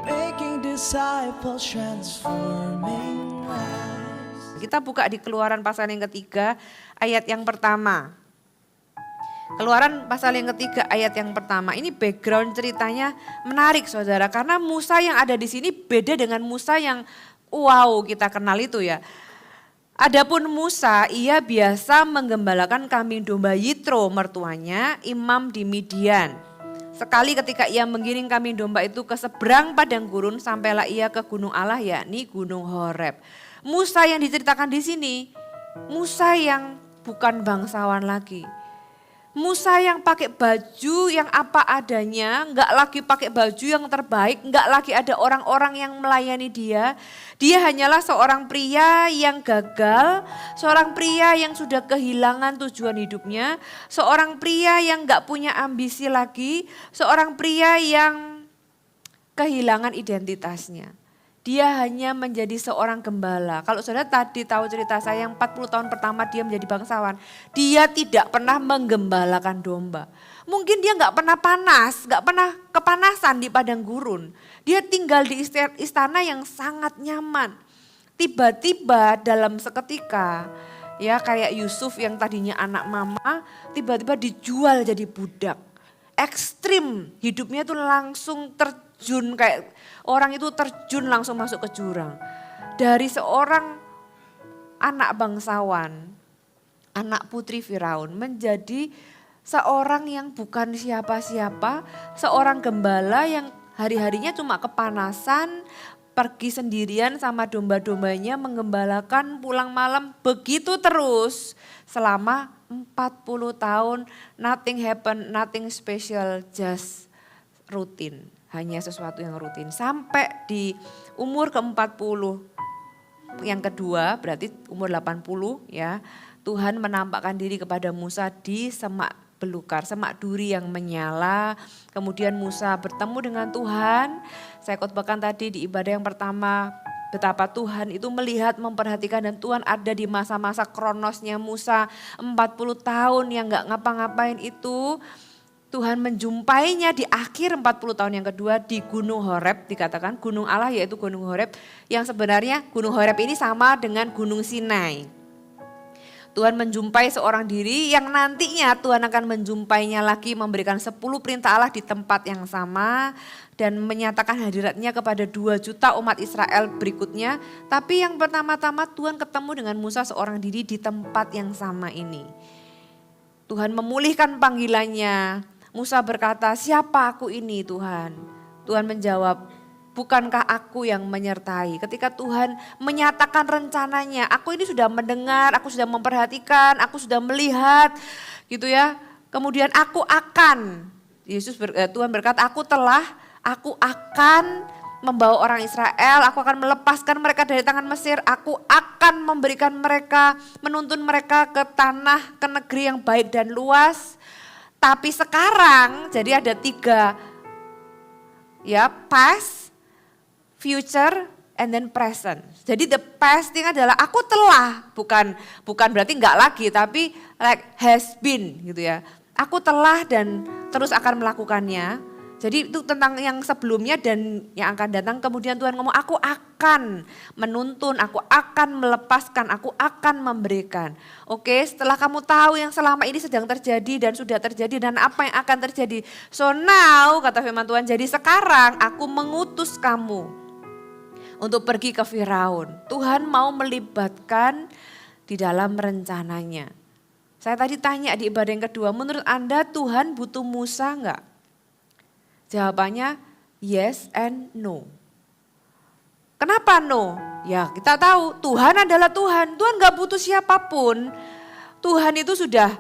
Making disciples, transforming lives. Kita buka di Keluaran pasal yang ketiga ayat yang pertama. Keluaran pasal yang ketiga ayat yang pertama. Ini background ceritanya menarik saudara. Karena Musa yang ada di sini beda dengan Musa yang wow kita kenal itu ya. Adapun Musa, ia biasa menggembalakan kambing domba Yitro mertuanya, imam di Midian. Sekali ketika ia menggiring kambing domba itu ke seberang padang gurun, sampailah ia ke gunung Allah, yakni gunung Horeb. Musa yang diceritakan di sini, Musa yang bukan bangsawan lagi. Musa yang pakai baju yang apa adanya, enggak lagi pakai baju yang terbaik, enggak lagi ada orang-orang yang melayani dia. Dia hanyalah seorang pria yang gagal, seorang pria yang sudah kehilangan tujuan hidupnya, seorang pria yang enggak punya ambisi lagi, seorang pria yang kehilangan identitasnya. Dia hanya menjadi seorang gembala. Kalau saudara tadi tahu cerita saya yang 40 tahun pertama dia menjadi bangsawan. Dia tidak pernah menggembalakan domba. Mungkin dia gak pernah panas, gak pernah kepanasan di padang gurun. Dia tinggal di istana yang sangat nyaman. Tiba-tiba dalam seketika ya kayak Yusuf yang tadinya anak mama tiba-tiba dijual jadi budak. Ekstrim hidupnya tuh langsung terjun kayak orang itu terjun langsung masuk ke jurang. Dari seorang anak bangsawan, anak putri Firaun menjadi seorang yang bukan siapa-siapa, seorang gembala yang hari-harinya cuma kepanasan, pergi sendirian sama domba-dombanya menggembalakan pulang malam begitu terus selama 40 tahun, nothing happen, nothing special, just rutin. Hanya sesuatu yang rutin. Sampai di umur ke-40 yang kedua, berarti umur 80 ya, Tuhan menampakkan diri kepada Musa di semak belukar, semak duri yang menyala. Kemudian Musa bertemu dengan Tuhan. Saya khotbahkan tadi di ibadah yang pertama, betapa Tuhan itu melihat, memperhatikan dan Tuhan ada di masa-masa kronosnya Musa 40 tahun yang gak ngapa-ngapain itu. Tuhan menjumpainya di akhir 40 tahun yang kedua di Gunung Horeb, dikatakan Gunung Allah yaitu Gunung Horeb. Yang sebenarnya Gunung Horeb ini sama dengan Gunung Sinai. Tuhan menjumpai seorang diri yang nantinya Tuhan akan menjumpainya lagi memberikan 10 perintah Allah di tempat yang sama. Dan menyatakan hadiratnya kepada 2 juta umat Israel berikutnya. Tapi yang pertama-tama Tuhan ketemu dengan Musa seorang diri di tempat yang sama ini. Tuhan memulihkan panggilannya. Musa berkata, siapa aku ini Tuhan? Tuhan menjawab, bukankah aku yang menyertai? Ketika Tuhan menyatakan rencananya, aku ini sudah mendengar, aku sudah memperhatikan, aku sudah melihat gitu ya. Kemudian aku akan, Tuhan berkata, aku akan membawa orang Israel, aku akan melepaskan mereka dari tangan Mesir, aku akan memberikan mereka, menuntun mereka ke tanah, ke negeri yang baik dan luas. Tapi sekarang jadi ada 3 ya, past, future, and then present. Jadi the past thing adalah aku telah, bukan berarti enggak lagi, tapi like has been gitu ya. Aku telah dan terus akan melakukannya. Jadi itu tentang yang sebelumnya dan yang akan datang. Kemudian Tuhan ngomong, aku akan menuntun, aku akan melepaskan, aku akan memberikan. Oke, setelah kamu tahu yang selama ini sedang terjadi dan sudah terjadi dan apa yang akan terjadi. So now, kata firman Tuhan, jadi sekarang aku mengutus kamu untuk pergi ke Firaun. Tuhan mau melibatkan di dalam rencananya. Saya tadi tanya di ibadah yang kedua, menurut Anda Tuhan butuh Musa enggak? Jawabannya yes and no. Kenapa no? Ya kita tahu Tuhan adalah Tuhan. Tuhan gak butuh siapapun. Tuhan itu sudah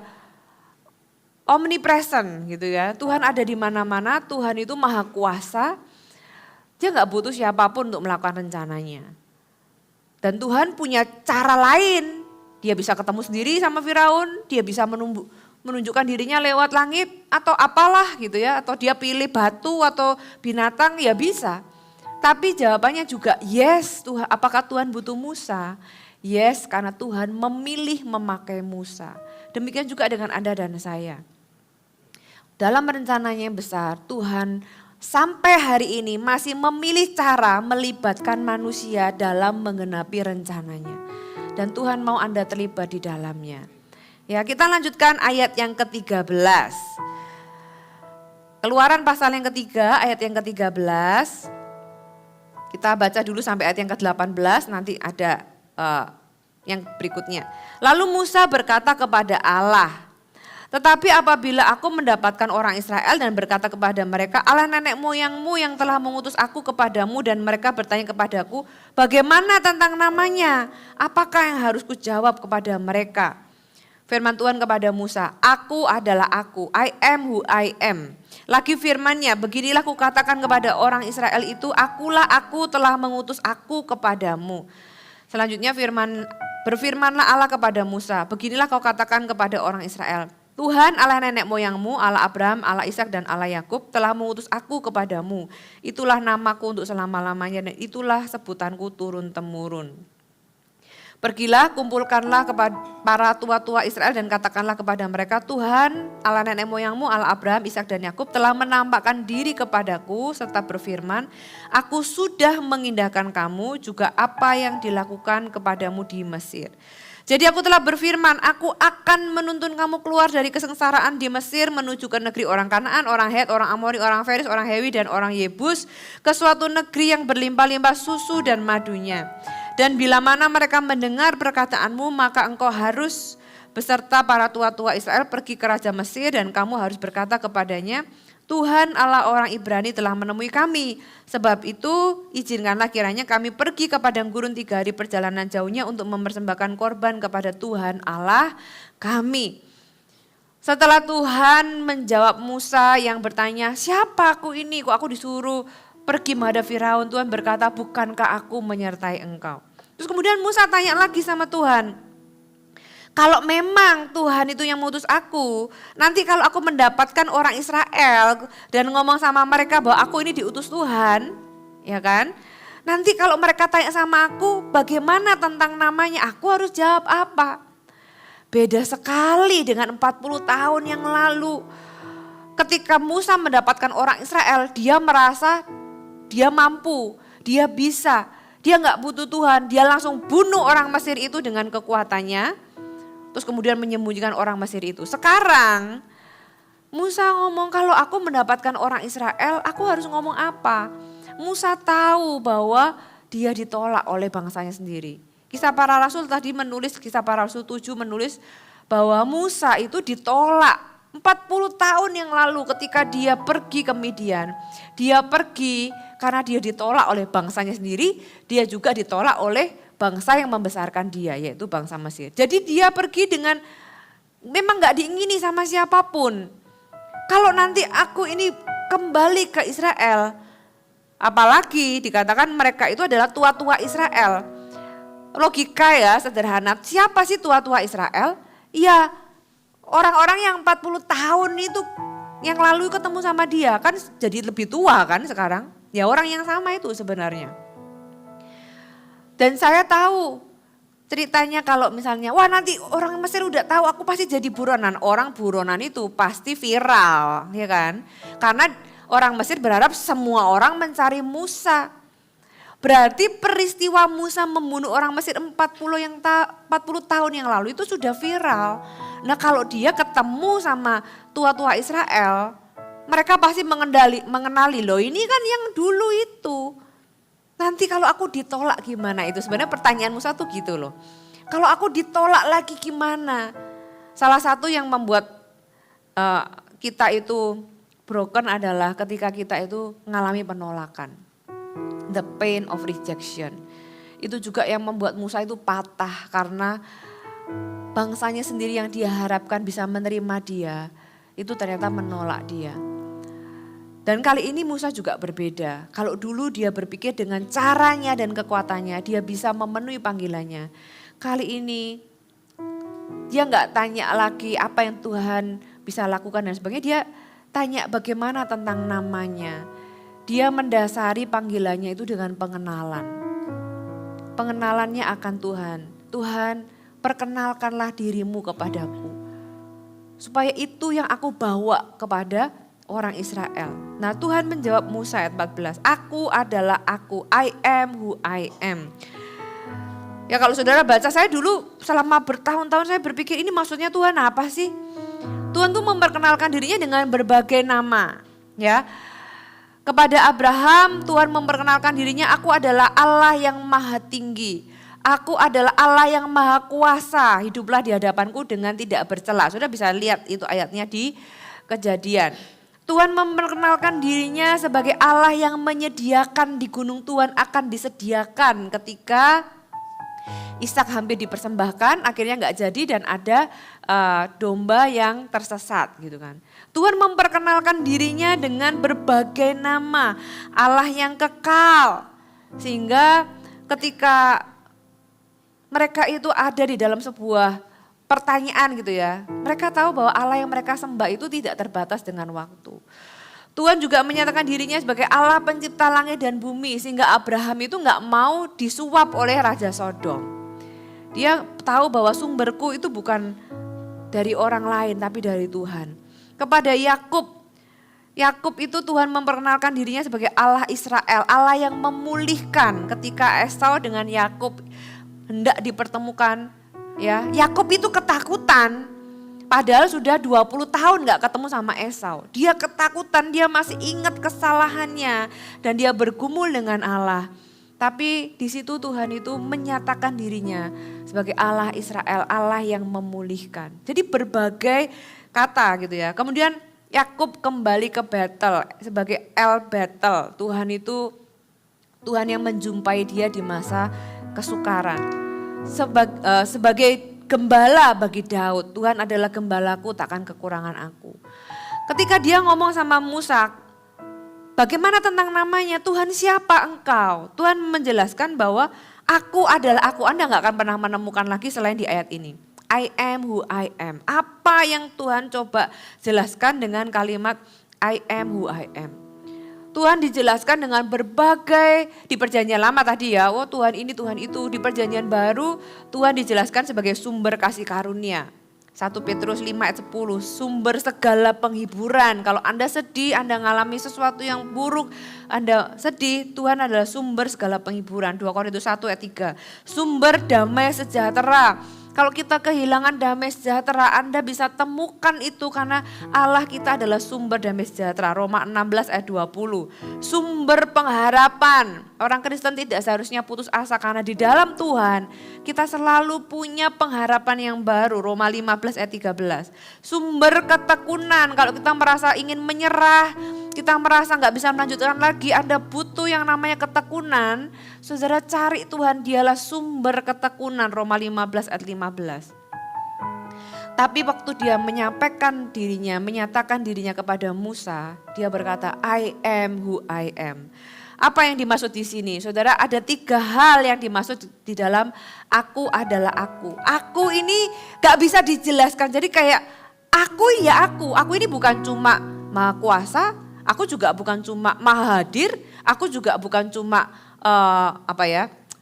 omnipresent gitu ya. Tuhan ada di mana-mana, Tuhan itu maha kuasa. Dia gak butuh siapapun untuk melakukan rencananya. Dan Tuhan punya cara lain. Dia bisa ketemu sendiri sama Firaun, dia bisa menunjukkan dirinya lewat langit atau apalah gitu ya. Atau dia pilih batu atau binatang ya bisa. Tapi jawabannya juga yes, Tuhan, apakah Tuhan butuh Musa? Yes, karena Tuhan memilih memakai Musa. Demikian juga dengan Anda dan saya. Dalam rencananya yang besar, Tuhan sampai hari ini masih memilih cara melibatkan manusia dalam menggenapi rencananya. Dan Tuhan mau Anda terlibat di dalamnya. Ya, kita lanjutkan ayat yang ke-13. Keluaran pasal yang ketiga, ayat yang ke-13. Kita baca dulu sampai ayat yang ke-18, nanti ada yang berikutnya. Lalu Musa berkata kepada Allah, tetapi apabila aku mendapatkan orang Israel dan berkata kepada mereka, Allah nenek moyangmu yang telah mengutus aku kepadamu, dan mereka bertanya kepadaku, bagaimana tentang namanya? Apakah yang harus kujawab kepada mereka? Firman Tuhan kepada Musa, aku adalah aku, I am who I am. Lagi firman-Nya, beginilah kukatakan kepada orang Israel itu, akulah aku telah mengutus aku kepadamu. Selanjutnya berfirmanlah Allah kepada Musa, beginilah kau katakan kepada orang Israel, Tuhan Allah nenek moyangmu, Allah Abraham, Allah Ishak dan Allah Yakub telah mengutus aku kepadamu. Itulah namaku untuk selama-lamanya dan itulah sebutanku turun-temurun. Pergilah, kumpulkanlah kepada para tua-tua Israel dan katakanlah kepada mereka, Tuhan Allah nenek moyangmu, Allah Abraham, Ishak dan Yakub telah menampakkan diri kepadaku serta berfirman, aku sudah mengindahkan kamu juga apa yang dilakukan kepadamu di Mesir. Jadi aku telah berfirman, aku akan menuntun kamu keluar dari kesengsaraan di Mesir menuju ke negeri orang Kanaan, orang Het, orang Amori, orang Feris, orang Hewi dan orang Yebus, ke suatu negeri yang berlimpah-limpah susu dan madunya. Dan bila mana mereka mendengar perkataanmu, maka engkau harus beserta para tua-tua Israel pergi ke Raja Mesir dan kamu harus berkata kepadanya, Tuhan Allah orang Ibrani telah menemui kami. Sebab itu izinkanlah kiranya kami pergi ke padang gurun 3 hari perjalanan jauhnya untuk mempersembahkan korban kepada Tuhan Allah kami. Setelah Tuhan menjawab Musa yang bertanya, siapa aku ini? Kok aku disuruh pergi menghadap Firaun? Tuhan berkata, bukankah aku menyertai engkau? Terus kemudian Musa tanya lagi sama Tuhan, kalau memang Tuhan itu yang mengutus aku, nanti kalau aku mendapatkan orang Israel dan ngomong sama mereka bahwa aku ini diutus Tuhan, ya kan? Nanti kalau mereka tanya sama aku, bagaimana tentang namanya? Aku harus jawab apa? Beda sekali dengan 40 tahun yang lalu. Ketika Musa mendapatkan orang Israel, dia merasa dia mampu, dia bisa, dia nggak butuh Tuhan. Dia langsung bunuh orang Mesir itu dengan kekuatannya. Terus kemudian menyembunyikan orang Mesir itu. Sekarang Musa ngomong kalau aku mendapatkan orang Israel, aku harus ngomong apa? Musa tahu bahwa dia ditolak oleh bangsanya sendiri. Kisah Para Rasul tadi menulis, Kisah Para Rasul 7 menulis bahwa Musa itu ditolak 40 tahun yang lalu ketika dia pergi ke Midian. Dia pergi karena dia ditolak oleh bangsanya sendiri, dia juga ditolak oleh bangsa yang membesarkan dia, yaitu bangsa Mesir. Jadi dia pergi dengan memang gak diingini sama siapapun. Kalau nanti aku ini kembali ke Israel, apalagi dikatakan mereka itu adalah tua-tua Israel. Logika ya sederhana, siapa sih tua-tua Israel? Ya orang-orang yang 40 tahun itu yang lalu ketemu sama dia, kan jadi lebih tua kan sekarang. Ya orang yang sama itu sebenarnya. Dan saya tahu ceritanya kalau misalnya, wah nanti orang Mesir udah tahu aku pasti jadi buronan. Orang buronan itu pasti viral, ya kan? Karena orang Mesir berharap semua orang mencari Musa. Berarti peristiwa Musa membunuh orang Mesir 40 tahun yang lalu itu sudah viral. Nah kalau dia ketemu sama tua-tua Israel, mereka pasti mengenali loh ini kan yang dulu itu. Nanti kalau aku ditolak gimana? Itu sebenarnya pertanyaan Musa tuh gitu loh. Kalau aku ditolak lagi gimana? Salah satu yang membuat kita itu broken adalah ketika kita itu mengalami penolakan. The pain of rejection. Itu juga yang membuat Musa itu patah karena bangsanya sendiri yang dia harapkan bisa menerima dia, itu ternyata menolak dia. Dan kali ini Musa juga berbeda. Kalau dulu dia berpikir dengan caranya dan kekuatannya dia bisa memenuhi panggilannya. Kali ini dia nggak tanya lagi apa yang Tuhan bisa lakukan dan sebagainya. Dia tanya bagaimana tentang namanya. Dia mendasari panggilannya itu dengan pengenalan. Pengenalannya akan Tuhan. Tuhan, perkenalkanlah dirimu kepadaku. Supaya itu yang aku bawa kepada orang Israel. Nah Tuhan menjawab Musa ayat 14, aku adalah aku, I am who I am. Ya kalau saudara baca, saya dulu selama bertahun-tahun saya berpikir ini maksudnya Tuhan apa sih? Tuhan tuh memperkenalkan dirinya dengan berbagai nama, ya. Kepada Abraham Tuhan memperkenalkan dirinya, aku adalah Allah yang maha tinggi. Aku adalah Allah yang maha kuasa, hiduplah di hadapanku dengan tidak bercela. Sudah bisa lihat itu ayatnya di Kejadian. Tuhan memperkenalkan dirinya sebagai Allah yang menyediakan di gunung Tuhan akan disediakan ketika Ishak hampir dipersembahkan, akhirnya nggak jadi dan ada domba yang tersesat gitu kan. Tuhan memperkenalkan dirinya dengan berbagai nama, Allah yang kekal. Sehingga ketika mereka itu ada di dalam sebuah pertanyaan gitu ya, mereka tahu bahwa Allah yang mereka sembah itu tidak terbatas dengan waktu. Tuhan juga menyatakan dirinya sebagai Allah pencipta langit dan bumi, sehingga Abraham itu nggak mau disuap oleh Raja Sodom. Dia tahu bahwa sumberku itu bukan dari orang lain tapi dari Tuhan. Kepada Yakub itu Tuhan memperkenalkan dirinya sebagai Allah Israel, Allah yang memulihkan ketika Esau dengan Yakub hendak dipertemukan. Ya, Yakub itu ketakutan. Padahal sudah 20 tahun gak ketemu sama Esau. Dia ketakutan, dia masih ingat kesalahannya dan dia bergumul dengan Allah. Tapi di situ Tuhan itu menyatakan dirinya sebagai Allah Israel, Allah yang memulihkan. Jadi berbagai kata gitu ya. Kemudian Yakub kembali ke Betel sebagai El Betel. Tuhan itu Tuhan yang menjumpai dia di masa kesukaran. Sebagai gembala bagi Daud, Tuhan adalah gembalaku, takkan kekurangan aku. Ketika dia ngomong sama Musa, bagaimana tentang namanya? Tuhan siapa engkau? Tuhan menjelaskan bahwa aku adalah aku. Anda gak akan pernah menemukan lagi selain di ayat ini. I am who I am. Apa yang Tuhan coba jelaskan dengan kalimat I am who I am. Tuhan dijelaskan dengan berbagai, di perjanjian lama tadi ya, oh Tuhan ini, Tuhan itu. Di perjanjian baru Tuhan dijelaskan sebagai sumber kasih karunia. 1 Petrus 5 ayat 10, sumber segala penghiburan. Kalau Anda sedih, Anda mengalami sesuatu yang buruk, Anda sedih, Tuhan adalah sumber segala penghiburan. 2 Korintus 1 ayat 3, sumber damai sejahtera. Kalau kita kehilangan damai sejahtera, Anda bisa temukan itu karena Allah kita adalah sumber damai sejahtera. Roma 16 ayat 20. Sumber pengharapan. Orang Kristen tidak seharusnya putus asa karena di dalam Tuhan kita selalu punya pengharapan yang baru. Roma 15 ayat 13. Sumber ketekunan. Kalau kita merasa ingin menyerah, kita merasa gak bisa melanjutkan lagi, Anda butuh yang namanya ketekunan. Saudara cari Tuhan, dialah sumber ketekunan. Roma 15 ayat 15. Tapi waktu dia menyatakan dirinya kepada Musa, dia berkata, I am who I am. Apa yang dimaksud di sini? Saudara, ada 3 hal yang dimaksud di dalam aku adalah aku. Aku ini gak bisa dijelaskan, jadi kayak aku ya aku. Aku ini bukan cuma maha kuasa, aku juga bukan cuma maha hadir, aku juga bukan cuma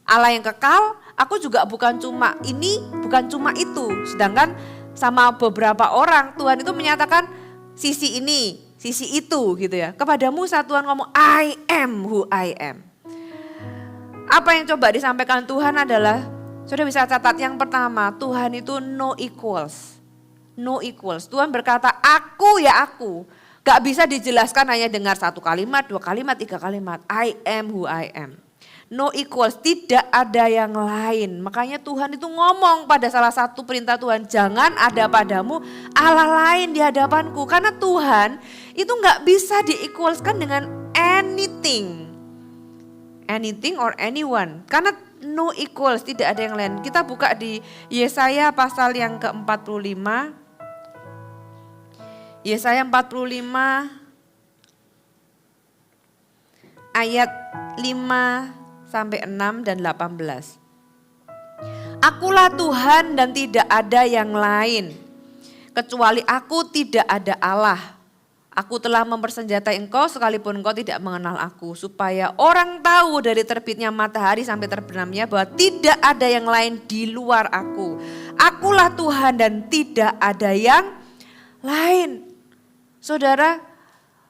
Allah yang kekal, aku juga bukan cuma ini, bukan cuma itu. Sedangkan sama beberapa orang Tuhan itu menyatakan sisi ini, sisi itu gitu ya. Kepada Musa Tuhan ngomong I am who I am. Apa yang coba disampaikan Tuhan adalah, sudah bisa catat yang pertama, Tuhan itu no equals. No equals. Tuhan berkata aku ya aku. Gak bisa dijelaskan hanya dengar 1 kalimat, 2 kalimat, 3 kalimat. I am who I am. No equals, tidak ada yang lain. Makanya Tuhan itu ngomong pada salah satu perintah Tuhan, jangan ada padamu Allah lain di hadapanku. Karena Tuhan itu gak bisa di-equalskan dengan anything. Anything or anyone. Karena no equals, tidak ada yang lain. Kita buka di Yesaya pasal yang ke-45. Yesaya 45 ayat 5 sampai 6 dan 18. Akulah Tuhan dan tidak ada yang lain. Kecuali aku tidak ada Allah. Aku telah mempersenjatai engkau sekalipun engkau tidak mengenal aku. Supaya orang tahu dari terbitnya matahari sampai terbenamnya bahwa tidak ada yang lain di luar aku. Akulah Tuhan dan tidak ada yang lain. Saudara,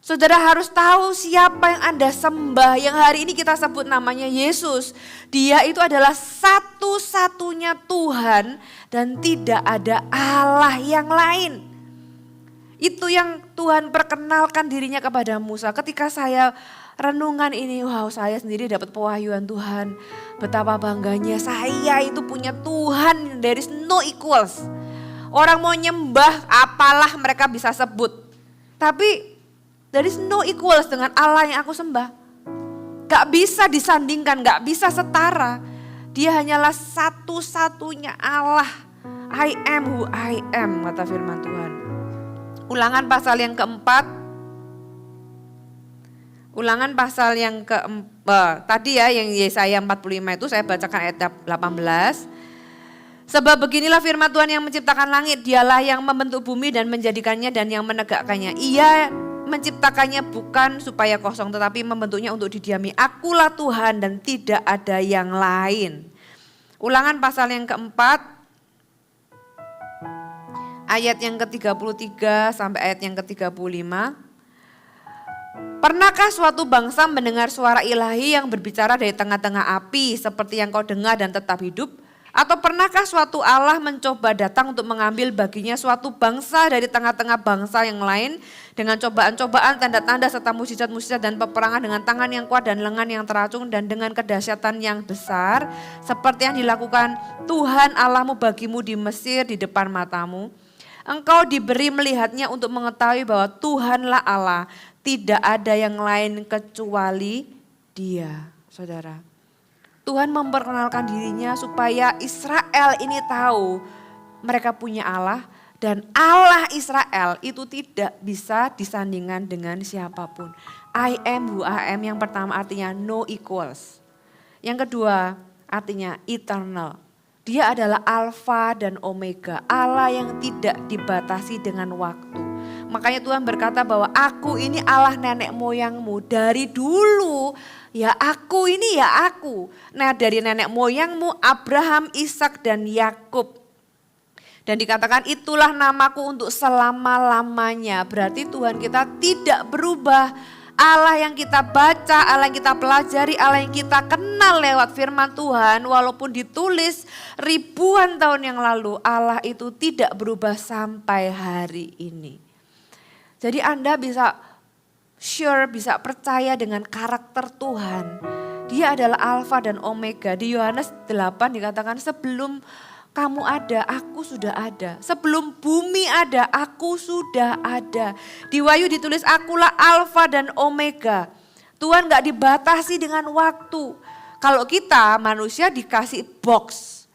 Saudara harus tahu siapa yang Anda sembah, yang hari ini kita sebut namanya Yesus. Dia itu adalah satu-satunya Tuhan dan tidak ada Allah yang lain. Itu yang Tuhan perkenalkan dirinya kepada Musa. Ketika saya renungan ini, wow, saya sendiri dapat pewahyuan Tuhan. Betapa bangganya saya itu punya Tuhan, there is no equals. Orang mau nyembah apalah mereka bisa sebut. Tapi there is no equals dengan Allah yang aku sembah. Gak bisa disandingkan, gak bisa setara. Dia hanyalah satu-satunya Allah. I am who I am, kata firman Tuhan. Ulangan pasal yang keempat. Ulangan pasal yang keempat. Tadi ya yang Yesaya 45 itu saya bacakan ayat 18. Sebab beginilah firman Tuhan yang menciptakan langit. Dialah yang membentuk bumi dan menjadikannya dan yang menegakkannya. Ia menciptakannya bukan supaya kosong tetapi membentuknya untuk didiami. Akulah Tuhan dan tidak ada yang lain. Ulangan pasal yang keempat ayat yang ke-33 sampai ayat yang ke-35. Pernahkah suatu bangsa mendengar suara ilahi yang berbicara dari tengah-tengah api seperti yang kau dengar dan tetap hidup? Atau pernahkah suatu Allah mencoba datang untuk mengambil baginya suatu bangsa dari tengah-tengah bangsa yang lain dengan cobaan-cobaan, tanda-tanda serta mukjizat-mukjizat dan peperangan dengan tangan yang kuat dan lengan yang teracung dan dengan kedahsyatan yang besar seperti yang dilakukan Tuhan Allahmu bagimu di Mesir di depan matamu. Engkau diberi melihatnya untuk mengetahui bahwa Tuhanlah Allah, tidak ada yang lain kecuali Dia, saudara. Tuhan memperkenalkan dirinya supaya Israel ini tahu mereka punya Allah dan Allah Israel itu tidak bisa disandingkan dengan siapapun. I am who I am yang pertama artinya no equals. Yang kedua artinya eternal. Dia adalah Alfa dan Omega, Allah yang tidak dibatasi dengan waktu. Makanya Tuhan berkata bahwa aku ini Allah nenek moyangmu dari dulu. Ya aku ini ya aku. Nah dari nenek moyangmu Abraham, Ishak dan Yakub. Dan dikatakan itulah namaku untuk selama-lamanya. Berarti Tuhan kita tidak berubah. Allah yang kita baca, Allah yang kita pelajari, Allah yang kita kenal lewat firman Tuhan. Walaupun ditulis ribuan tahun yang lalu, Allah itu tidak berubah sampai hari ini. Jadi Anda bisa sure, bisa percaya dengan karakter Tuhan. Dia adalah Alfa dan Omega. Di Yohanes 8 dikatakan sebelum kamu ada, aku sudah ada. Sebelum bumi ada, aku sudah ada. Di Wahyu ditulis akulah Alfa dan Omega. Tuhan gak dibatasi dengan waktu. Kalau kita manusia dikasih box,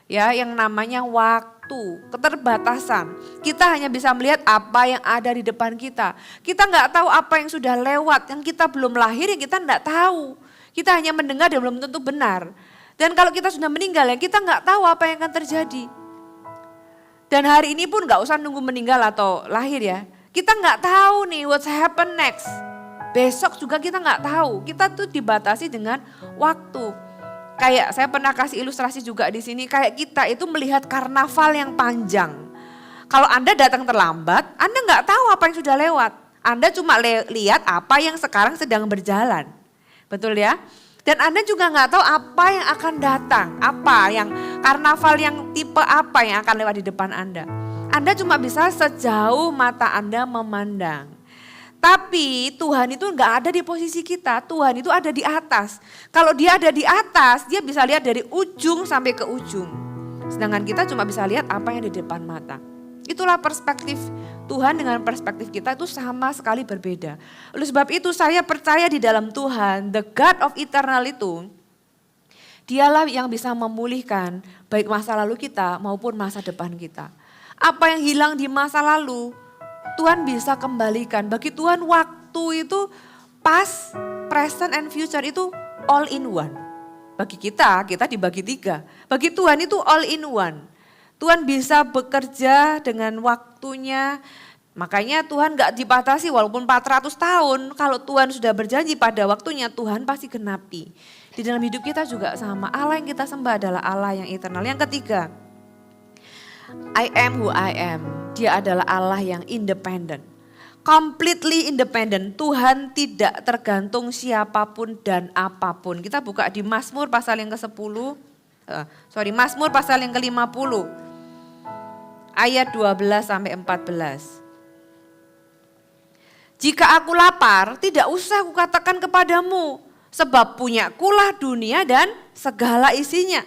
ya yang namanya waktu, keterbatasan. Kita hanya bisa melihat apa yang ada di depan kita. Kita nggak tahu apa yang sudah lewat, yang kita belum lahir yang kita nggak tahu. Kita hanya mendengar dan belum tentu benar. Dan kalau kita sudah meninggal ya kita nggak tahu apa yang akan terjadi. Dan hari ini pun nggak usah nunggu meninggal atau lahir ya. Kita nggak tahu nih what's happen next. Besok juga kita nggak tahu. Kita tuh dibatasi dengan waktu. Kayak saya pernah kasih ilustrasi juga di sini, kayak kita itu melihat karnaval yang panjang. Kalau Anda datang terlambat, Anda nggak tahu apa yang sudah lewat. Anda cuma lihat apa yang sekarang sedang berjalan. Betul ya? Dan Anda juga nggak tahu apa yang akan datang, apa yang karnaval yang tipe apa yang akan lewat di depan Anda. Anda cuma bisa sejauh mata Anda memandang. Tapi Tuhan itu nggak ada di posisi kita, Tuhan itu ada di atas. Kalau dia ada di atas, dia bisa lihat dari ujung sampai ke ujung. Sedangkan kita cuma bisa lihat apa yang di depan mata. Itulah perspektif Tuhan dengan perspektif kita itu sama sekali berbeda. Oleh sebab itu saya percaya di dalam Tuhan, the God of eternal itu, dialah yang bisa memulihkan baik masa lalu kita maupun masa depan kita. Apa yang hilang di masa lalu, Tuhan bisa kembalikan. Bagi Tuhan waktu itu past, present and future itu all in one. Bagi kita dibagi 3. Bagi Tuhan itu all in one. Tuhan bisa bekerja dengan waktunya. Makanya Tuhan gak dibatasi walaupun 400 tahun. Kalau Tuhan sudah berjanji pada waktunya Tuhan pasti genapi. Di dalam hidup kita juga sama. Allah yang kita sembah adalah Allah yang eternal. Yang ketiga, I am who I am. Dia adalah Allah yang independen. completely independent. Tuhan tidak tergantung siapapun dan apapun. Kita buka di Mazmur pasal yang ke-10. Mazmur pasal yang ke-50. Ayat 12 sampai 14. Jika aku lapar, tidak usah kukatakan kepadamu, sebab punyakulah dunia dan segala isinya.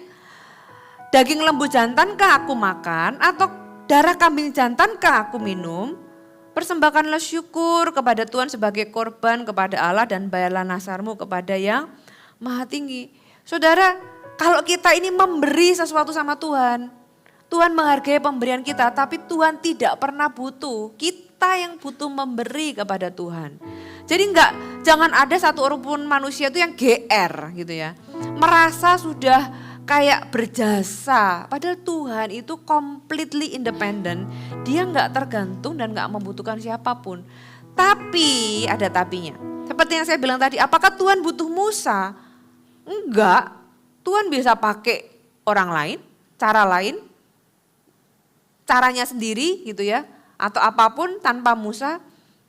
Daging lembu jantankah aku makan, atau darah kambing jantankah aku minum? Persembahkanlah syukur kepada Tuhan sebagai korban kepada Allah dan bayarlah nasarmu kepada yang maha tinggi. Saudara, kalau kita ini memberi sesuatu sama Tuhan, Tuhan menghargai pemberian kita, tapi Tuhan tidak pernah butuh. Kita yang butuh memberi kepada Tuhan. Jadi jangan ada satu orang pun manusia itu yang GR gitu ya. Merasa sudah kayak berjasa. Padahal Tuhan itu completely independent. Dia nggak tergantung dan nggak membutuhkan siapapun. Tapi ada tapinya. Seperti yang saya bilang tadi, apakah Tuhan butuh Musa? Enggak. Tuhan bisa pakai orang lain, cara lain, caranya sendiri gitu ya. Atau apapun tanpa Musa.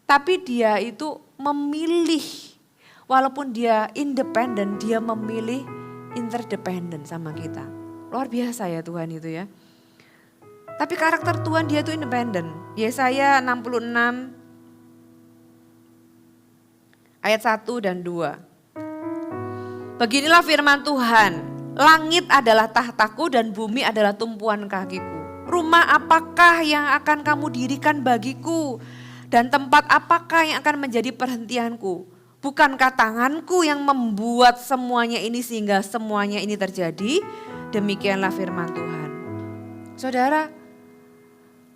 Tapi dia itu memilih. Walaupun dia independen, dia memilih interdependent sama kita. Luar biasa ya Tuhan itu ya. Tapi karakter Tuhan dia itu independen. Yesaya 66 ayat 1 dan 2. Beginilah firman Tuhan, langit adalah tahtaku dan bumi adalah tumpuan kakiku. Rumah apakah yang akan kamu dirikan bagiku? Dan tempat apakah yang akan menjadi perhentianku? Bukankah tanganku yang membuat semuanya ini sehingga semuanya ini terjadi? Demikianlah firman Tuhan. Saudara,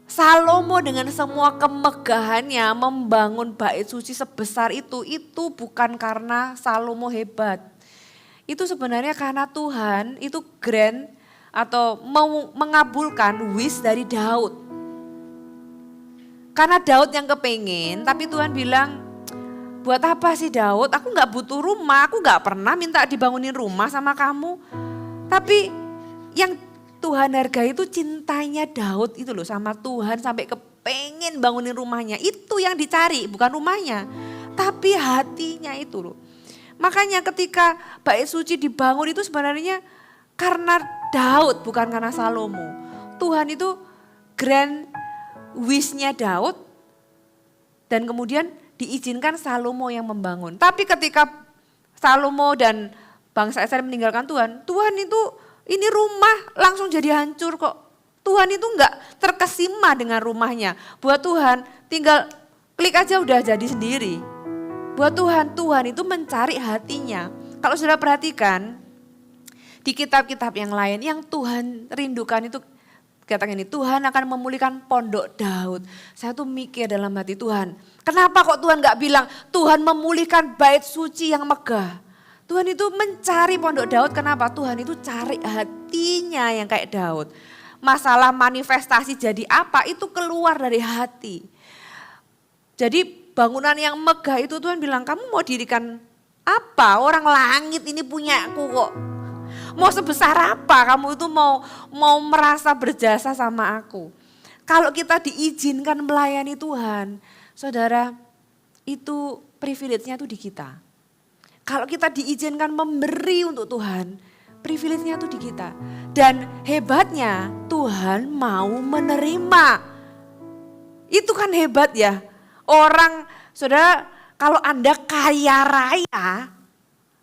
Salomo dengan semua kemegahannya membangun bait suci sebesar itu bukan karena Salomo hebat. Itu sebenarnya karena Tuhan itu grant atau mau mengabulkan wish dari Daud. Karena Daud yang kepengen, tapi Tuhan bilang, buat apa sih Daud? Aku gak butuh rumah, aku gak pernah minta dibangunin rumah sama kamu. Tapi yang Tuhan hargai itu cintanya Daud itu loh sama Tuhan sampai kepengen bangunin rumahnya. Itu yang dicari, bukan rumahnya. Tapi hatinya itu loh. Makanya ketika bait suci dibangun itu sebenarnya karena Daud bukan karena Salomo. Tuhan itu grand wish-nya Daud dan kemudian diizinkan Salomo yang membangun. Tapi ketika Salomo dan bangsa Israel meninggalkan Tuhan, Tuhan itu ini rumah langsung jadi hancur kok. Tuhan itu enggak terkesima dengan rumahnya. Buat Tuhan tinggal klik aja udah jadi sendiri. Buat Tuhan, Tuhan itu mencari hatinya. Kalau sudah perhatikan di kitab-kitab yang lain yang Tuhan rindukan itu katakan ini, Tuhan akan memulihkan pondok Daud. Saya tuh mikir dalam hati Tuhan, kenapa kok Tuhan gak bilang Tuhan memulihkan bait suci yang megah. Tuhan itu mencari pondok Daud, kenapa? Tuhan itu cari hatinya yang kayak Daud. Masalah manifestasi jadi apa itu keluar dari hati. Jadi bangunan yang megah itu Tuhan bilang, kamu mau dirikan apa? Orang langit ini punyaku kok. Mau sebesar apa kamu itu mau merasa berjasa sama aku. Kalau kita diizinkan melayani Tuhan, saudara, itu privilege-nya tuh di kita. Kalau kita diizinkan memberi untuk Tuhan, privilege-nya tuh di kita. Dan hebatnya Tuhan mau menerima. Itu kan hebat ya. Orang, saudara, kalau Anda kaya raya,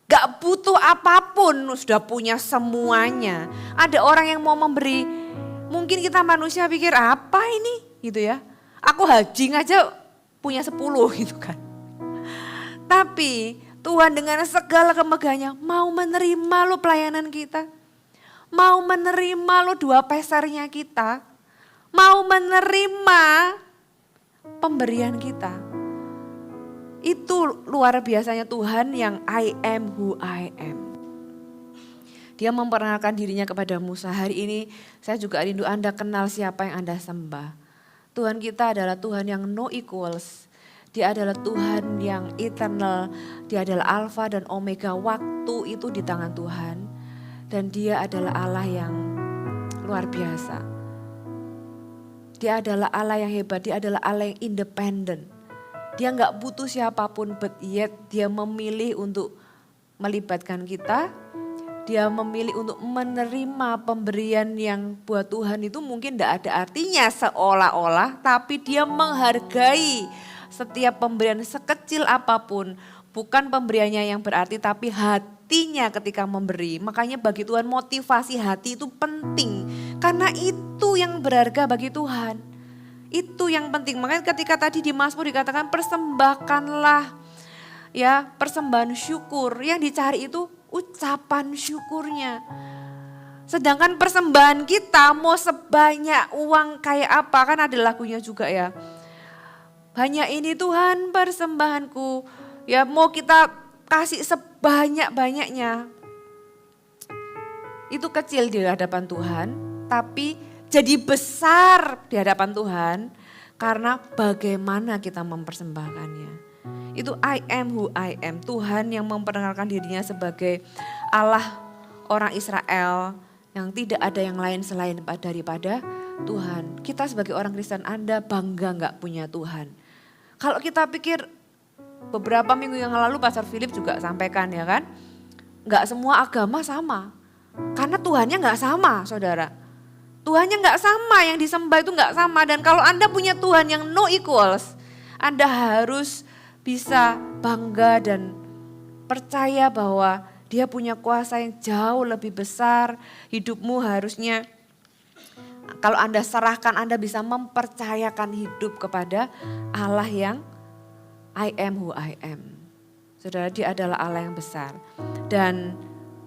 gak butuh apapun, sudah punya semuanya. Ada orang yang mau memberi, mungkin kita manusia pikir apa ini gitu ya. Aku haji aja punya 10 gitu kan. Tapi Tuhan dengan segala kemegahannya mau menerima lo pelayanan kita. Mau menerima lo 2 pesernya kita. Mau menerima pemberian kita. Itu luar biasanya Tuhan yang I am who I am. Dia memperkenalkan dirinya kepada Musa. Hari ini saya juga rindu Anda kenal siapa yang Anda sembah. Tuhan kita adalah Tuhan yang no equals. Dia adalah Tuhan yang eternal. Dia adalah Alfa dan Omega. Waktu itu di tangan Tuhan. Dan dia adalah Allah yang luar biasa. Dia adalah Allah yang hebat. Dia adalah Allah yang independen. Dia nggak butuh siapapun, but yet dia memilih untuk melibatkan kita. Dia memilih untuk menerima pemberian yang buat Tuhan itu mungkin tidak ada artinya seolah-olah. Tapi dia menghargai setiap pemberian sekecil apapun. Bukan pemberiannya yang berarti tapi hatinya ketika memberi. Makanya bagi Tuhan motivasi hati itu penting. Karena itu yang berharga bagi Tuhan. Itu yang penting. Makanya ketika tadi di Mazmur dikatakan persembahkanlah ya persembahan syukur. Yang dicari itu ucapan syukurnya. Sedangkan persembahan kita mau sebanyak uang kayak apa, kan ada lagunya juga ya. Hanya ini Tuhan persembahanku, ya mau kita kasih sebanyak-banyaknya. Itu kecil di hadapan Tuhan, tapi jadi besar di hadapan Tuhan karena bagaimana kita mempersembahkannya. Itu I am who I am. Tuhan yang memperkenalkan dirinya sebagai Allah orang Israel yang tidak ada yang lain selain daripada Tuhan. Kita sebagai orang Kristen, Anda bangga gak punya Tuhan? Kalau kita pikir beberapa minggu yang lalu Pastor Philip juga sampaikan ya kan. Gak semua agama sama. Karena Tuhannya gak sama saudara. Tuhannya gak sama, yang disembah itu gak sama. Dan kalau Anda punya Tuhan yang no equals, Anda harus bisa bangga dan percaya bahwa dia punya kuasa yang jauh lebih besar. Hidupmu harusnya kalau Anda serahkan, Anda bisa mempercayakan hidup kepada Allah yang I am who I am. Saudara, dia adalah Allah yang besar. Dan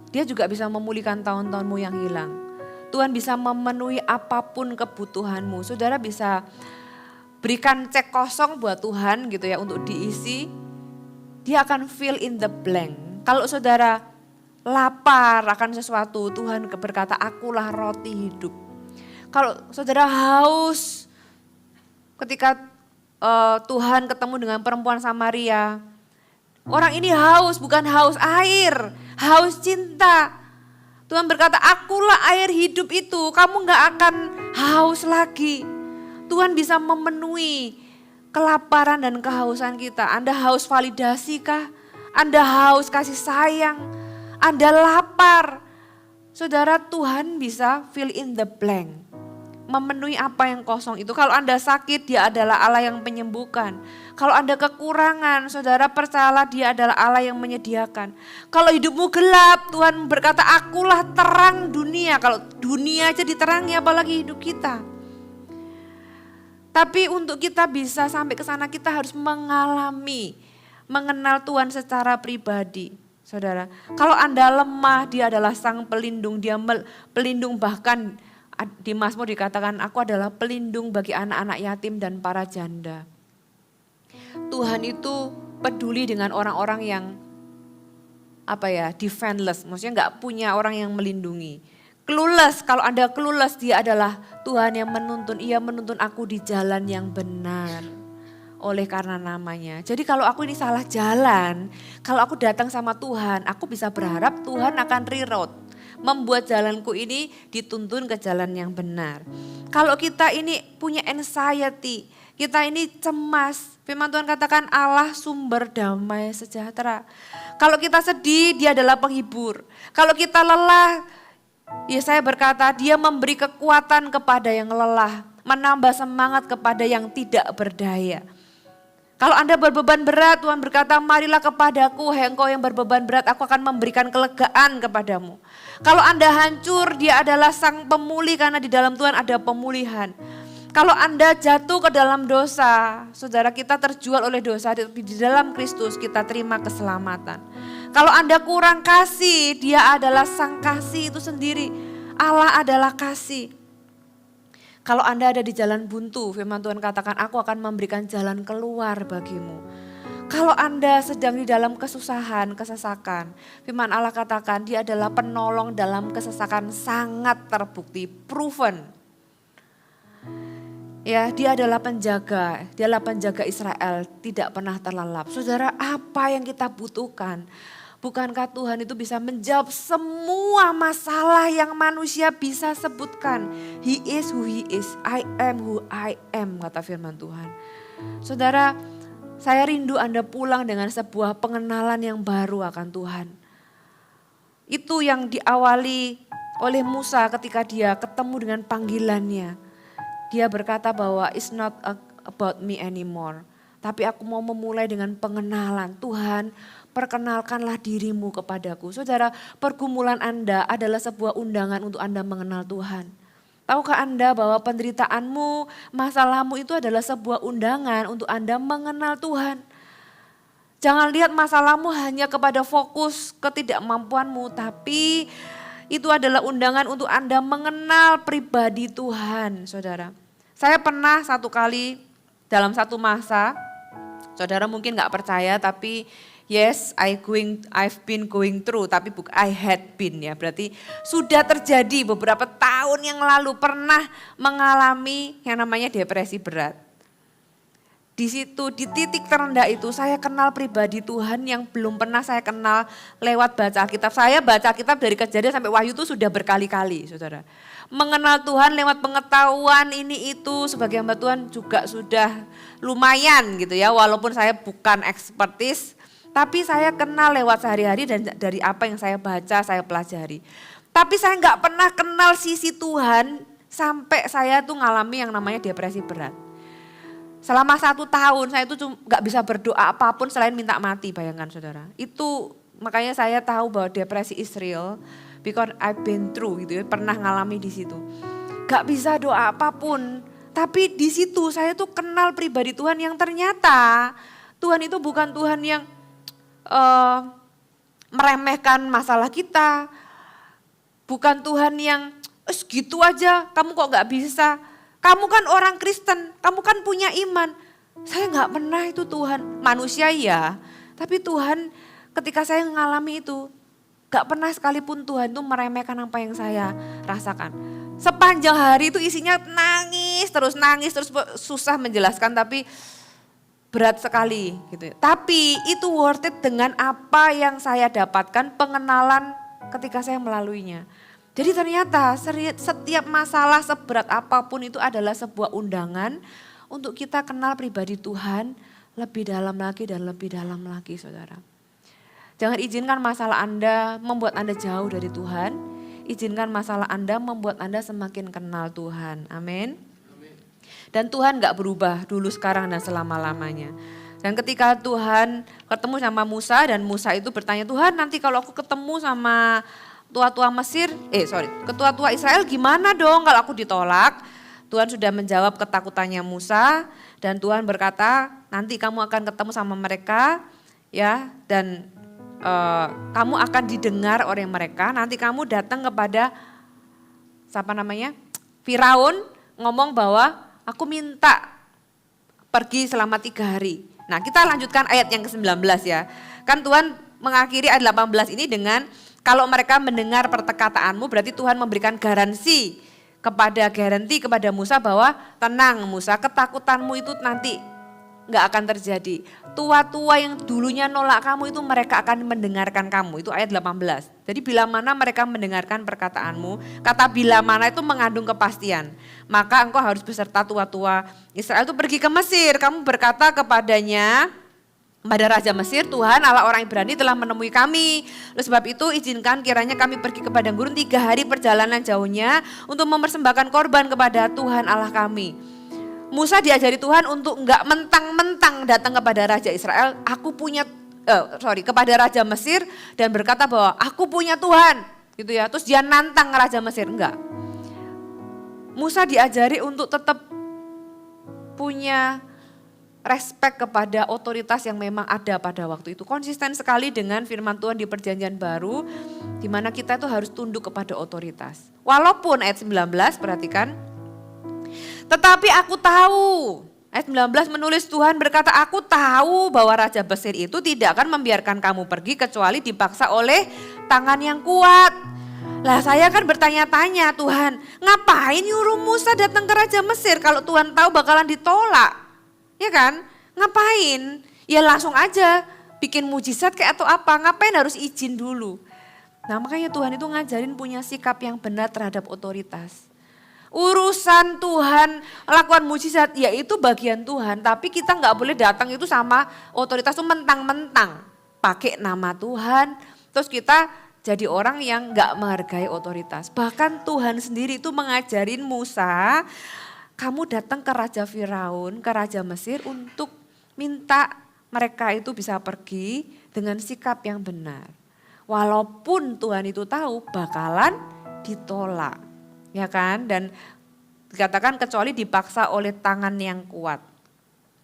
dia juga bisa memulihkan tahun-tahunmu yang hilang. Tuhan bisa memenuhi apapun kebutuhanmu. Saudara bisa berikan cek kosong buat Tuhan gitu ya untuk diisi. Dia akan fill in the blank. Kalau saudara lapar akan sesuatu, Tuhan berkata akulah roti hidup. Kalau saudara haus ketika Tuhan ketemu dengan perempuan Samaria. Orang ini haus, bukan haus air, haus cinta. Tuhan berkata akulah air hidup itu, kamu gak akan haus lagi. Tuhan bisa memenuhi kelaparan dan kehausan kita. Anda haus validasi kah? Anda haus kasih sayang? Anda lapar? Saudara, Tuhan bisa fill in the blank. Memenuhi apa yang kosong itu. Kalau Anda sakit, dia adalah Allah yang menyembuhkan. Kalau Anda kekurangan, saudara percayalah dia adalah Allah yang menyediakan. Kalau hidupmu gelap, Tuhan berkata akulah terang dunia. Kalau dunia aja diterangi apalagi hidup kita. Tapi untuk kita bisa sampai ke sana kita harus mengenal Tuhan secara pribadi. Saudara, kalau Anda lemah, dia adalah sang pelindung, dia pelindung. Bahkan di Mazmur dikatakan aku adalah pelindung bagi anak-anak yatim dan para janda. Tuhan itu peduli dengan orang-orang yang defenseless, maksudnya gak punya orang yang melindungi. Clueless, kalau Anda clueless, dia adalah Tuhan yang menuntun. Ia menuntun aku di jalan yang benar oleh karena namanya. Jadi kalau aku ini salah jalan, kalau aku datang sama Tuhan, aku bisa berharap Tuhan akan reroute. Membuat jalanku ini dituntun ke jalan yang benar. Kalau kita ini punya anxiety, kita ini cemas. Firman Tuhan katakan Allah sumber damai sejahtera. Kalau kita sedih, dia adalah penghibur. Kalau kita lelah, Yesaya berkata dia memberi kekuatan kepada yang lelah, menambah semangat kepada yang tidak berdaya. Kalau Anda berbeban berat, Tuhan berkata marilah kepadaku, hai engkau yang berbeban berat, aku akan memberikan kelegaan kepadamu. Kalau Anda hancur, dia adalah sang pemulih karena di dalam Tuhan ada pemulihan. Kalau Anda jatuh ke dalam dosa, saudara kita terjual oleh dosa, di dalam Kristus kita terima keselamatan. Kalau Anda kurang kasih, dia adalah sang kasih itu sendiri. Allah adalah kasih. Kalau Anda ada di jalan buntu, firman Tuhan katakan aku akan memberikan jalan keluar bagimu. Kalau Anda sedang di dalam kesusahan, kesesakan, firman Allah katakan dia adalah penolong dalam kesesakan sangat terbukti, proven. Ya, dia adalah penjaga Israel, tidak pernah terlelap. Saudara, apa yang kita butuhkan? Bukankah Tuhan itu bisa menjawab semua masalah yang manusia bisa sebutkan? He is who he is, I am who I am, kata firman Tuhan. Saudara, Saya rindu Anda pulang dengan sebuah pengenalan yang baru akan Tuhan. Itu yang diawali oleh Musa ketika dia ketemu dengan panggilannya. Dia berkata bahwa it's not about me anymore. Tapi aku mau memulai dengan pengenalan. Tuhan, perkenalkanlah dirimu kepadaku. Saudara, pergumulan Anda adalah sebuah undangan untuk Anda mengenal Tuhan. Tahukah Anda bahwa penderitaanmu, masalahmu itu adalah sebuah undangan untuk Anda mengenal Tuhan. Jangan lihat masalahmu hanya kepada fokus ketidakmampuanmu, tapi itu adalah undangan untuk Anda mengenal pribadi Tuhan, saudara. Saya pernah satu kali dalam satu masa, saudara mungkin gak percaya, tapi yes, I've been going through, tapi I had been ya. Berarti sudah terjadi beberapa tahun yang lalu pernah mengalami yang namanya depresi berat. Di situ, di titik terendah itu saya kenal pribadi Tuhan yang belum pernah saya kenal lewat baca Alkitab. Saya baca Alkitab dari Kejadian sampai Wahyu itu sudah berkali-kali, saudara. Mengenal Tuhan lewat pengetahuan ini itu sebagai hamba Tuhan juga sudah lumayan gitu ya. Walaupun saya bukan ekspertis, tapi saya kenal lewat sehari-hari dan dari apa yang saya baca, saya pelajari. Tapi saya nggak pernah kenal sisi Tuhan sampai saya tuh ngalami yang namanya depresi berat. Selama 1 tahun saya itu nggak bisa berdoa apapun selain minta mati, bayangkan saudara. Itu makanya saya tahu bahwa depresi is real because I've been through gitu ya, pernah ngalami di situ. Gak bisa doa apapun, tapi di situ saya tuh kenal pribadi Tuhan yang ternyata Tuhan itu bukan Tuhan yang meremehkan masalah kita, bukan Tuhan yang segitu aja kamu kok gak bisa. Kamu kan orang Kristen, kamu kan punya iman. Saya gak pernah itu Tuhan, manusia ya. Tapi Tuhan ketika saya mengalami itu, gak pernah sekalipun Tuhan itu meremehkan apa yang saya rasakan. Sepanjang hari itu isinya nangis terus susah menjelaskan tapi berat sekali gitu. Tapi itu worth it dengan apa yang saya dapatkan pengenalan ketika saya melaluinya. Jadi ternyata setiap masalah seberat apapun itu adalah sebuah undangan untuk kita kenal pribadi Tuhan lebih dalam lagi dan lebih dalam lagi, saudara. Jangan izinkan masalah Anda membuat Anda jauh dari Tuhan. Izinkan masalah Anda membuat Anda semakin kenal Tuhan. Amin. Dan Tuhan gak berubah dulu, sekarang, dan selama-lamanya. Dan ketika Tuhan ketemu sama Musa dan Musa itu bertanya, Tuhan nanti kalau aku ketemu sama ketua-tua Israel gimana dong kalau aku ditolak? Tuhan sudah menjawab ketakutannya Musa dan Tuhan berkata nanti kamu akan ketemu sama mereka ya dan kamu akan didengar oleh mereka. Nanti kamu datang kepada Firaun ngomong bahwa aku minta pergi selama 3 hari. Nah kita lanjutkan ayat yang ke-19 ya. Kan Tuhan mengakhiri ayat 18 ini dengan kalau mereka mendengar perkataanmu, berarti Tuhan memberikan garansi kepada Musa bahwa tenang Musa, ketakutanmu itu nanti gak akan terjadi. Tua-tua yang dulunya nolak kamu itu mereka akan mendengarkan kamu, itu ayat 18. Jadi bila mana mereka mendengarkan perkataanmu, kata bila mana itu mengandung kepastian. Maka engkau harus beserta tua-tua Israel itu pergi ke Mesir, kamu berkata kepada Raja Mesir, Tuhan Allah orang Ibrani telah menemui kami. Oleh sebab itu izinkan kiranya kami pergi ke padang gurun 3 hari perjalanan jauhnya untuk mempersembahkan korban kepada Tuhan Allah kami. Musa diajari Tuhan untuk enggak mentang-mentang datang kepada Raja Israel, kepada Raja Mesir dan berkata bahwa aku punya Tuhan, gitu ya. Terus dia nantang Raja Mesir, enggak. Musa diajari untuk tetap punya respek kepada otoritas yang memang ada pada waktu itu. Konsisten sekali dengan firman Tuhan di perjanjian baru, di mana kita itu harus tunduk kepada otoritas. Walaupun ayat 19, perhatikan. Tetapi aku tahu, ayat 19 menulis Tuhan berkata, aku tahu bahwa Raja Mesir itu tidak akan membiarkan kamu pergi kecuali dipaksa oleh tangan yang kuat. Lah saya kan bertanya-tanya, Tuhan ngapain nyuruh Musa datang ke Raja Mesir kalau Tuhan tahu bakalan ditolak? Ya kan, ngapain? Ya langsung aja bikin mujizat kayak atau apa, ngapain harus izin dulu. Nah makanya Tuhan itu ngajarin punya sikap yang benar terhadap otoritas. Urusan Tuhan lakukan mujizat, ya itu bagian Tuhan. Tapi kita nggak boleh datang itu sama otoritas itu mentang-mentang. Pakai nama Tuhan, terus kita jadi orang yang nggak menghargai otoritas. Bahkan Tuhan sendiri itu mengajarin Musa, kamu datang ke Raja Firaun, ke Raja Mesir untuk minta mereka itu bisa pergi dengan sikap yang benar. Walaupun Tuhan itu tahu bakalan ditolak. Ya kan? Dan dikatakan kecuali dipaksa oleh tangan yang kuat.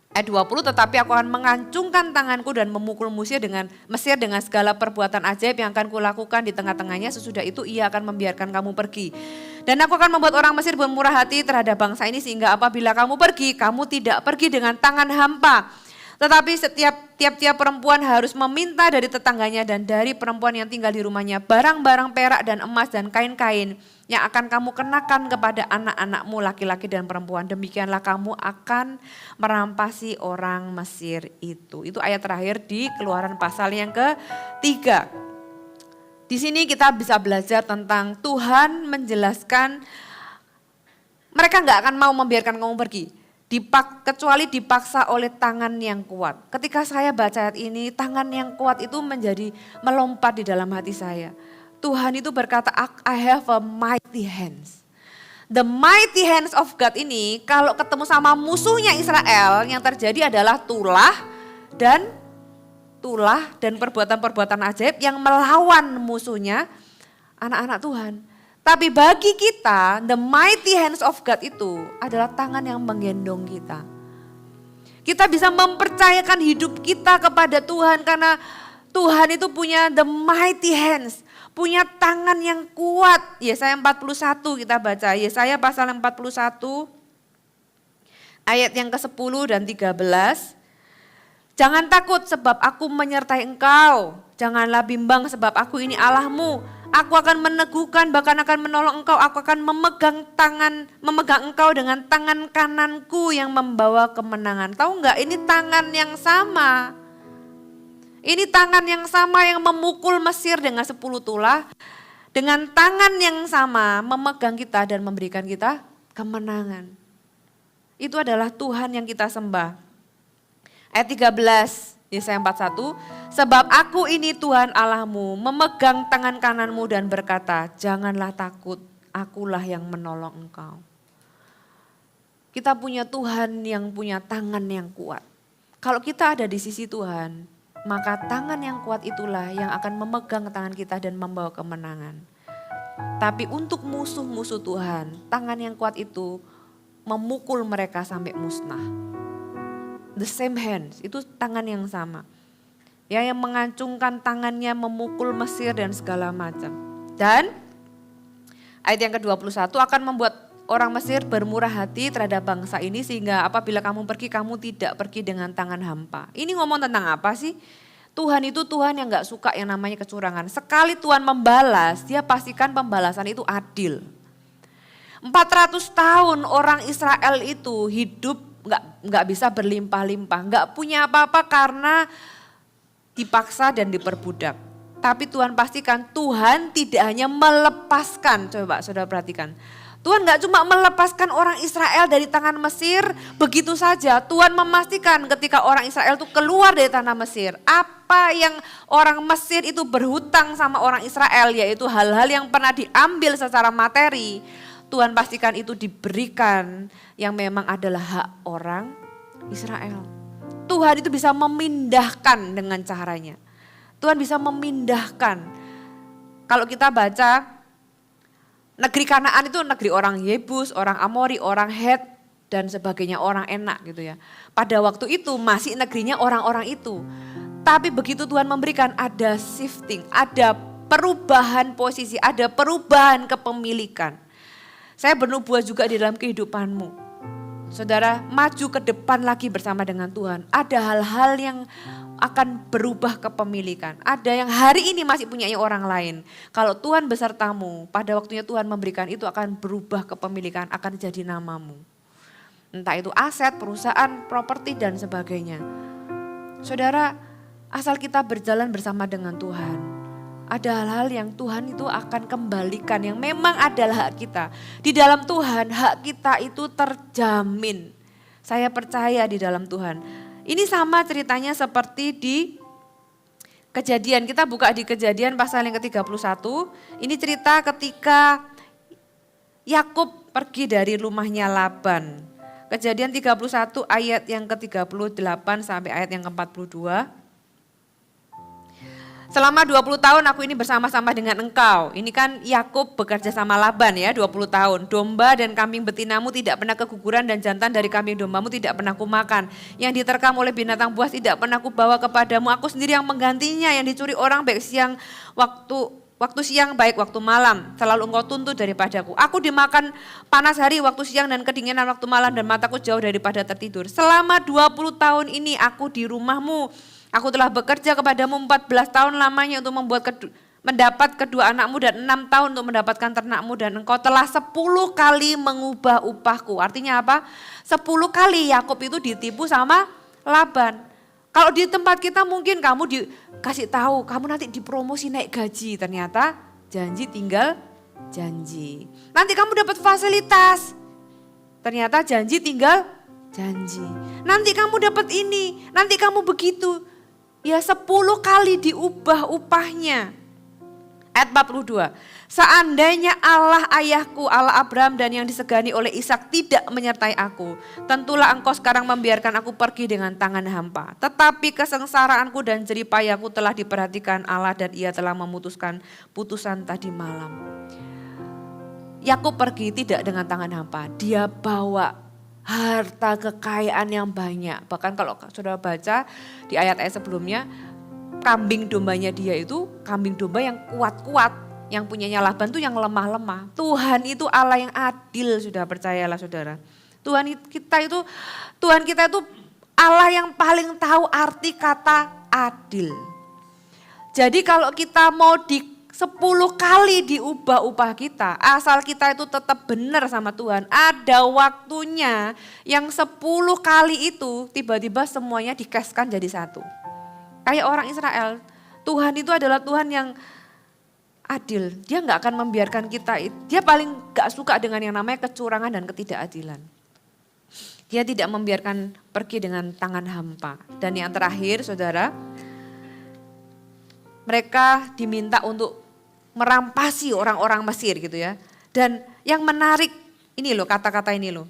Ayat 20, tetapi aku akan mengancungkan tanganku dan memukul Mesir dengan segala perbuatan ajaib yang akan kulakukan di tengah-tengahnya. Sesudah itu ia akan membiarkan kamu pergi. Dan aku akan membuat orang Mesir bermurah hati terhadap bangsa ini sehingga apabila kamu pergi, kamu tidak pergi dengan tangan hampa. Tetapi tiap-tiap perempuan harus meminta dari tetangganya dan dari perempuan yang tinggal di rumahnya barang-barang perak dan emas dan kain-kain yang akan kamu kenakan kepada anak-anakmu laki-laki dan perempuan. Demikianlah kamu akan merampasi orang Mesir itu. Itu ayat terakhir di Keluaran pasal yang ke-3. Di sini kita bisa belajar tentang Tuhan menjelaskan mereka nggak akan mau membiarkan kamu pergi. Kecuali dipaksa oleh tangan yang kuat. Ketika saya baca ayat ini, tangan yang kuat itu menjadi melompat di dalam hati saya. Tuhan itu berkata, I have a mighty hands. The mighty hands of God ini kalau ketemu sama musuhnya Israel, yang terjadi adalah tulah dan perbuatan-perbuatan ajaib yang melawan musuhnya anak-anak Tuhan. Tapi bagi kita, the mighty hands of God itu adalah tangan yang menggendong kita. Kita bisa mempercayakan hidup kita kepada Tuhan karena Tuhan itu punya the mighty hands, punya tangan yang kuat. Yesaya 41 kita baca, Yesaya pasal 41 ayat yang ke-10 dan 13. Jangan takut sebab aku menyertai engkau, janganlah bimbang sebab aku ini Allahmu. Aku akan meneguhkan bahkan akan menolong engkau. Aku akan memegang engkau dengan tangan kananku yang membawa kemenangan. Tahu enggak, ini tangan yang sama. Ini tangan yang sama yang memukul Mesir dengan 10 tulah. Dengan tangan yang sama memegang kita dan memberikan kita kemenangan. Itu adalah Tuhan yang kita sembah. Ayat 13. Yesaya 41, sebab aku ini Tuhan Allahmu, memegang tangan kananmu dan berkata, janganlah takut, akulah yang menolong engkau. Kita punya Tuhan yang punya tangan yang kuat. Kalau kita ada di sisi Tuhan, maka tangan yang kuat itulah yang akan memegang tangan kita dan membawa kemenangan. Tapi untuk musuh-musuh Tuhan, tangan yang kuat itu memukul mereka sampai musnah. The same hands, itu tangan yang sama. Ya, yang mengacungkan tangannya memukul Mesir dan segala macam. Dan ayat yang ke-21 akan membuat orang Mesir bermurah hati terhadap bangsa ini sehingga apabila kamu pergi, kamu tidak pergi dengan tangan hampa. Ini ngomong tentang apa sih? Tuhan itu Tuhan yang gak suka yang namanya kecurangan. Sekali Tuhan membalas, dia pastikan pembalasan itu adil. 400 tahun orang Israel itu hidup nggak bisa berlimpah-limpah, nggak punya apa-apa karena dipaksa dan diperbudak. Tapi Tuhan pastikan Tuhan tidak hanya melepaskan, coba saudara perhatikan. Tuhan nggak cuma melepaskan orang Israel dari tangan Mesir begitu saja. Tuhan memastikan ketika orang Israel itu keluar dari tanah Mesir, apa yang orang Mesir itu berhutang sama orang Israel, yaitu hal-hal yang pernah diambil secara materi, Tuhan pastikan itu diberikan yang memang adalah hak orang Israel. Tuhan itu bisa memindahkan dengan caranya. Tuhan bisa memindahkan. Kalau kita baca negeri Kanaan itu negeri orang Yebus, orang Amori, orang Het dan sebagainya, orang Enak gitu ya. Pada waktu itu masih negerinya orang-orang itu. Tapi begitu Tuhan memberikan ada shifting, ada perubahan posisi, ada perubahan kepemilikan. Saya bernubuat juga di dalam kehidupanmu. Saudara, maju ke depan lagi bersama dengan Tuhan. Ada hal-hal yang akan berubah kepemilikan. Ada yang hari ini masih punya orang lain. Kalau Tuhan besertamu, pada waktunya Tuhan memberikan itu akan berubah kepemilikan, akan jadi namamu. Entah itu aset, perusahaan, properti dan sebagainya. Saudara, asal kita berjalan bersama dengan Tuhan, Ada hal-hal yang Tuhan itu akan kembalikan yang memang adalah hak kita. Di dalam Tuhan hak kita itu terjamin. Saya percaya di dalam Tuhan. Ini sama ceritanya seperti di Kejadian. Kita buka di Kejadian pasal yang ke-31. Ini cerita ketika Yakub pergi dari rumahnya Laban. Kejadian 31 ayat yang ke-38 sampai ayat yang ke-42. Selama 20 tahun aku ini bersama-sama dengan engkau. Ini kan Yakub bekerja sama Laban ya 20 tahun. Domba dan kambing betinamu tidak pernah keguguran dan jantan dari kambing dombamu tidak pernah kumakan. Yang diterkam oleh binatang buas tidak pernah kubawa kepadamu. Aku sendiri yang menggantinya, yang dicuri orang baik siang waktu siang baik waktu malam. Selalu engkau tuntut daripadaku. Aku dimakan panas hari waktu siang dan kedinginan waktu malam dan mataku jauh daripada tertidur. Selama 20 tahun ini aku di rumahmu. Aku telah bekerja kepadamu 14 tahun lamanya untuk mendapat kedua anakmu dan 6 tahun untuk mendapatkan ternakmu dan engkau telah 10 kali mengubah upahku. Artinya apa? 10 kali Yakub itu ditipu sama Laban. Kalau di tempat kita mungkin kamu dikasih tahu, kamu nanti dipromosi naik gaji. Ternyata janji tinggal janji. Nanti kamu dapat fasilitas. Ternyata janji tinggal janji. Nanti kamu dapat ini, nanti kamu begitu. Ya 10 kali diubah upahnya. Ayat 42. Seandainya Allah ayahku, Allah Abraham dan yang disegani oleh Ishak tidak menyertai aku. Tentulah engkau sekarang membiarkan aku pergi dengan tangan hampa. Tetapi kesengsaraanku dan jeripayaku telah diperhatikan Allah dan ia telah memutuskan putusan tadi malam. Yakub pergi tidak dengan tangan hampa. Dia bawa harta kekayaan yang banyak. Bahkan kalau saudara baca di ayat-ayat sebelumnya, kambing dombanya dia itu kambing domba yang kuat-kuat. Yang punyanya Laban itu yang lemah-lemah. Tuhan itu Allah yang adil, sudah percayalah saudara. Tuhan kita itu Allah yang paling tahu arti kata adil. Jadi kalau kita mau 10 kali diubah upah kita, asal kita itu tetap benar sama Tuhan. Ada waktunya yang 10 kali itu tiba-tiba semuanya dikaskan jadi satu. Kayak orang Israel, Tuhan itu adalah Tuhan yang adil. Dia gak akan membiarkan kita, dia paling gak suka dengan yang namanya kecurangan dan ketidakadilan. Dia tidak membiarkan pergi dengan tangan hampa. Dan yang terakhir saudara, mereka diminta untuk merampasi orang-orang Mesir gitu ya. Dan yang menarik ini loh kata-kata ini loh.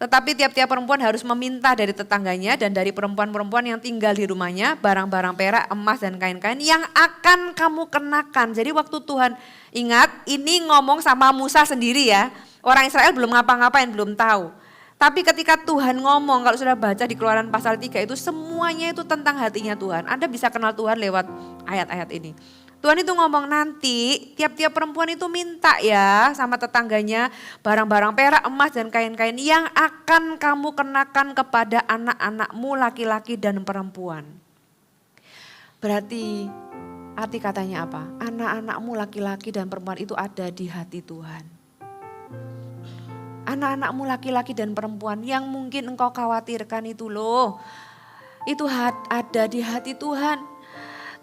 Tetapi tiap-tiap perempuan harus meminta dari tetangganya dan dari perempuan-perempuan yang tinggal di rumahnya barang-barang perak, emas dan kain-kain yang akan kamu kenakan. Jadi waktu Tuhan ingat ini ngomong sama Musa sendiri ya. Orang Israel belum ngapa-ngapain, belum tahu. Tapi ketika Tuhan ngomong, kalau sudah baca di Keluaran pasal 3 itu semuanya itu tentang hatinya Tuhan. Anda bisa kenal Tuhan lewat ayat-ayat ini. Tuhan itu ngomong nanti tiap-tiap perempuan itu minta ya sama tetangganya barang-barang perak, emas dan kain-kain yang akan kamu kenakan kepada anak-anakmu laki-laki dan perempuan. Berarti arti katanya apa? Anak-anakmu laki-laki dan perempuan itu ada di hati Tuhan. Anak-anakmu laki-laki dan perempuan yang mungkin engkau khawatirkan itu loh. Itu ada di hati Tuhan.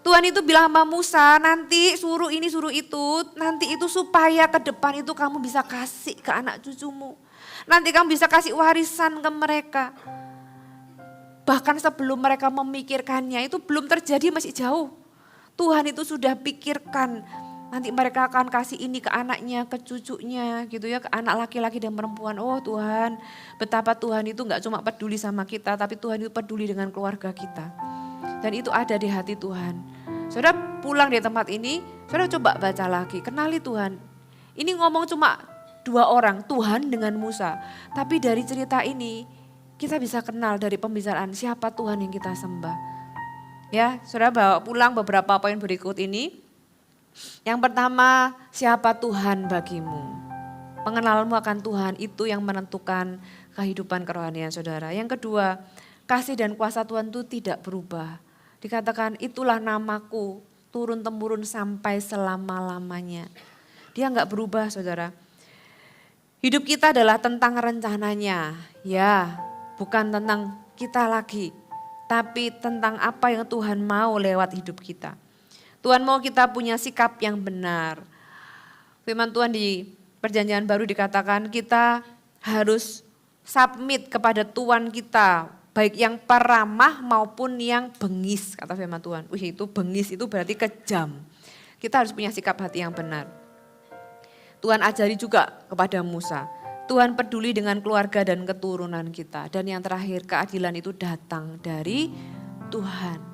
Tuhan itu bilang sama Musa, nanti suruh ini suruh itu, nanti itu supaya ke depan itu kamu bisa kasih ke anak cucumu. Nanti kamu bisa kasih warisan ke mereka. Bahkan sebelum mereka memikirkannya itu belum terjadi, masih jauh. Tuhan itu sudah pikirkan, nanti mereka akan kasih ini ke anaknya, ke cucunya gitu ya, ke anak laki-laki dan perempuan. Oh Tuhan, betapa Tuhan itu gak cuma peduli sama kita, tapi Tuhan itu peduli dengan keluarga kita. Dan itu ada di hati Tuhan. Saudara pulang di tempat ini, saudara coba baca lagi, kenali Tuhan. Ini ngomong cuma 2 orang, Tuhan dengan Musa. Tapi dari cerita ini, kita bisa kenal dari pembicaraan siapa Tuhan yang kita sembah. Ya, saudara bawa pulang beberapa poin berikut ini. Yang pertama, siapa Tuhan bagimu? Pengenalanmu akan Tuhan itu yang menentukan kehidupan kerohanian saudara. Yang kedua, kasih dan kuasa Tuhan itu tidak berubah. Dikatakan itulah namaku turun-temurun sampai selama-lamanya. Dia enggak berubah saudara. Hidup kita adalah tentang rencananya. Ya, bukan tentang kita lagi. Tapi tentang apa yang Tuhan mau lewat hidup kita. Tuhan mau kita punya sikap yang benar. Firman Tuhan di Perjanjian Baru dikatakan kita harus submit kepada Tuhan kita, baik yang peramah maupun yang bengis, kata firman Tuhan. Itu bengis itu berarti kejam. Kita harus punya sikap hati yang benar. Tuhan ajari juga kepada Musa, Tuhan peduli dengan keluarga dan keturunan kita. Dan yang terakhir, keadilan itu datang dari Tuhan.